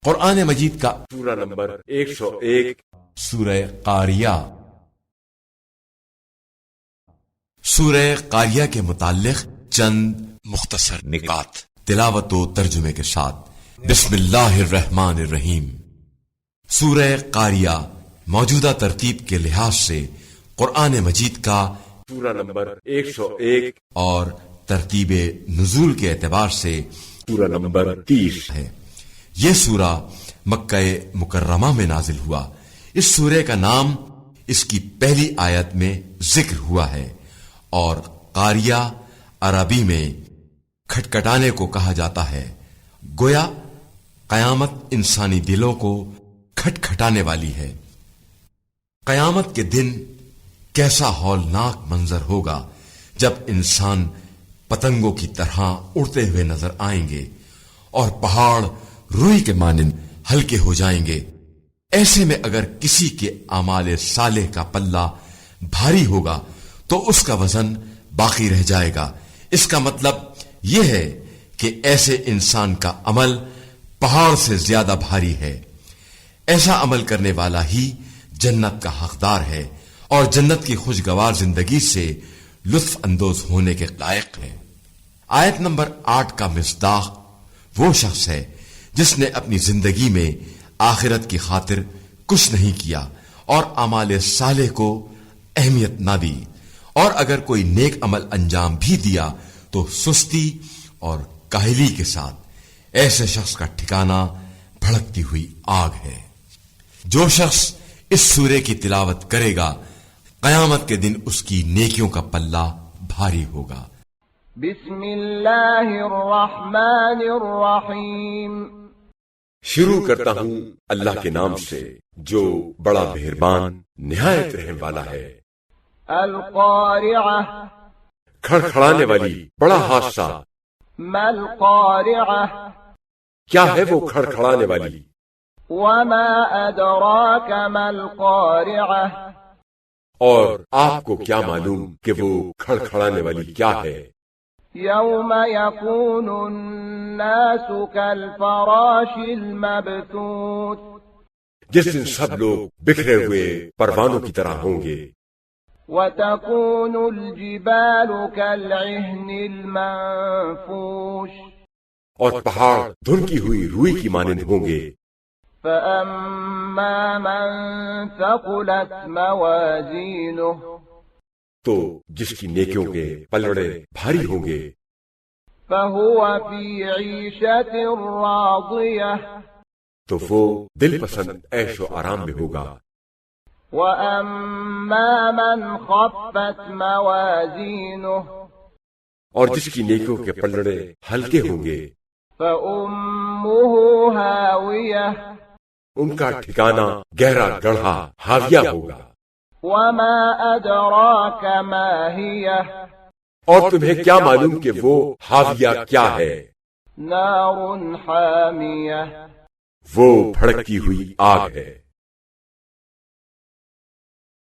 قرآن مجید کا سورہ نمبر 101 سورہ قاریہ۔ سورہ قاریہ کے متعلق چند مختصر نکات تلاوت و ترجمے کے ساتھ۔ بسم اللہ الرحمن الرحیم۔ سورہ قاریہ موجودہ ترتیب کے لحاظ سے قرآن مجید کا سورہ نمبر 101 اور ترتیب نزول کے اعتبار سے سورہ نمبر 30 ہے۔ یہ سورہ مکہ مکرمہ میں نازل ہوا۔ اس سورہ کا نام اس کی پہلی آیت میں ذکر ہوا ہے، اور قاریہ عربی میں کھٹکھٹانے کو کہا جاتا ہے۔ گویا قیامت انسانی دلوں کو کھٹکھٹانے والی ہے۔ قیامت کے دن کیسا ہولناک منظر ہوگا جب انسان پتنگوں کی طرح اڑتے ہوئے نظر آئیں گے اور پہاڑ روئی کے مانند ہلکے ہو جائیں گے۔ ایسے میں اگر کسی کے اعمال صالح کا پلہ بھاری ہوگا تو اس کا وزن باقی رہ جائے گا۔ اس کا مطلب یہ ہے کہ ایسے انسان کا عمل پہاڑ سے زیادہ بھاری ہے۔ ایسا عمل کرنے والا ہی جنت کا حقدار ہے اور جنت کی خوشگوار زندگی سے لطف اندوز ہونے کے لائق ہے۔ آیت نمبر 8 کا مصداق وہ شخص ہے جس نے اپنی زندگی میں آخرت کی خاطر کچھ نہیں کیا اور اعمال صالح کو اہمیت نہ دی، اور اگر کوئی نیک عمل انجام بھی دیا تو سستی اور کاہلی کے ساتھ۔ ایسے شخص کا ٹھکانہ بھڑکتی ہوئی آگ ہے۔ جو شخص اس سورے کی تلاوت کرے گا قیامت کے دن اس کی نیکیوں کا پلہ بھاری ہوگا۔ بسم اللہ الرحمن الرحیم۔ شروع کرتا ہوں اللہ کے نام سے جو بڑا مہربان نہایت رحم والا ہے۔ القارعہ، کھڑکھڑانے والی، بڑا حادثہ۔ ما القارعہ، کیا ہے وہ کھڑکھڑانے والی؟ وما ادراک ما القارعہ، اور آپ کو کیا معلوم کہ وہ کھڑکھڑانے والی کیا ہے؟ یوم یکون الناس کالفراش المبثوث، جس دن سب لوگ بکھرے ہوئے پروانوں کی طرح ہوں گے۔ وتكون الجبال كالعهن المنفوش، اور پہاڑ دھنکی ہوئی روئی کی مانند ہوں گے۔ فأما من ثقلت موازينه، تو جس کی نیکیوں کے پلڑے بھاری ہوں گے، فهو في عيشة راضية، تو وہ دل پسند عیش و آرام میں ہوگا۔ وأما من خفت موازينه، اور جس کی نیکیوں کے پلڑے ہلکے ہوں گے، فأمه هاوية، ان کا ٹھکانہ گہرا گڑھا ہاویہ ہوگا۔ وما أدراك ما هي، اور تمہیں کیا معلوم کہ وہ ہاویہ کیا ہے؟ نار حامية، وہ بھڑکتی ہوئی آگ ہے۔